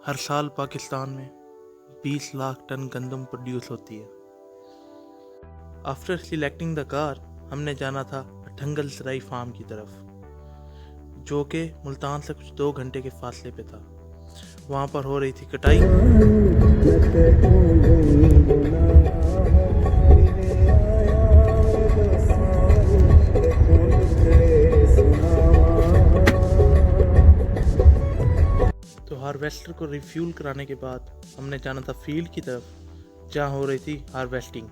हर साल पाकिस्तान में 20 लाख टन गंदम प्रोड्यूस होती है। आफ्टर सिलेक्टिंग द कार हमने जाना था अठंगल सराई फार्म की तरफ, जो कि मुल्तान से कुछ 2 घंटे के फासले पे था। वहाँ पर हो रही थी कटाई। तो हार्वेस्टर को रिफ्यूल कराने के बाद हमने जाना था फील्ड की तरफ, जहाँ हो रही थी हार्वेस्टिंग।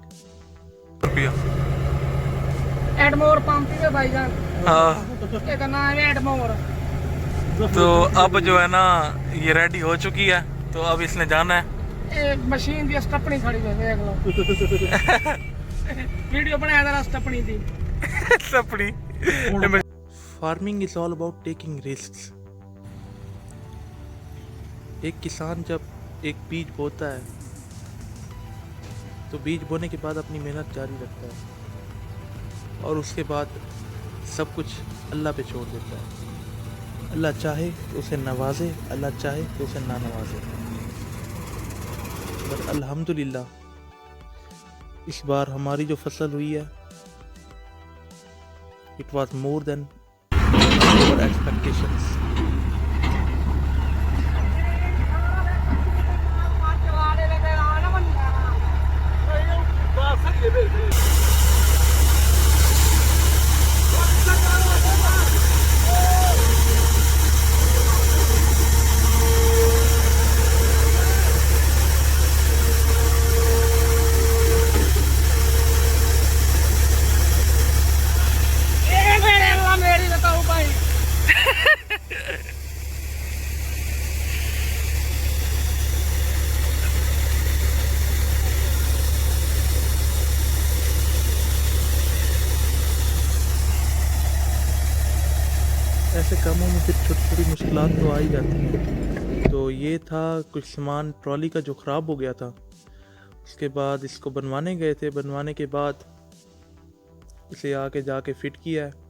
एडमोर पंप पे भाईजान। हाँ, इसका नाम है एडमोर। तो अब जो है ना ये रेडी हो चुकी है, तो अब इसने जाना है। ये मशीन दी स्टपनी खड़ी है, देख लो। वीडियो बनाया था स्टपनी दी। सपनी। Farming is all about taking risks. एक किसान जब एक बीज बोता है तो बीज बोने के बाद अपनी मेहनत जारी रखता है और उसके बाद सब कुछ अल्लाह पे छोड़ देता है। अल्लाह चाहे तो उसे नवाजे, अल्लाह चाहे तो उसे ना नवाजे। पर अल्हम्दुलिल्लाह इस बार हमारी जो फसल हुई है, it was more than our expectations. मेरी बताओ भाई। ऐसे कामों में फिर छोटी छोटी मुश्किलात तो आ ही जाती हैं। तो ये था कुछ सामान ट्रॉली का जो ख़राब हो गया था। उसके बाद इसको बनवाने गए थे, बनवाने के बाद इसे आके जाके फिट किया है।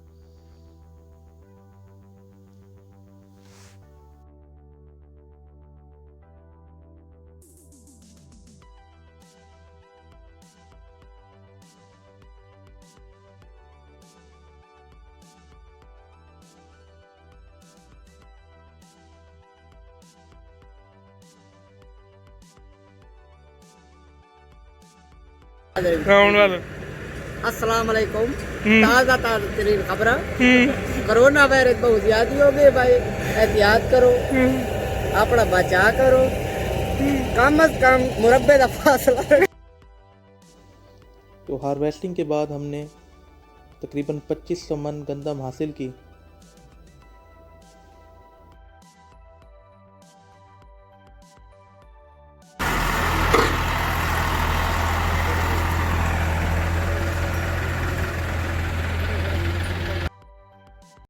अस्सलाम वालेकुम। ताज़ा तरीन खबर। कोरोना वायरस बहुत ज्यादा हो गए भाई, एहतियात करो, अपना बचा करो, कम अज कम मुरब्बे का फासला। तो हार्वेस्टिंग के बाद हमने तकरीबन 2500 मन गंदम हासिल की।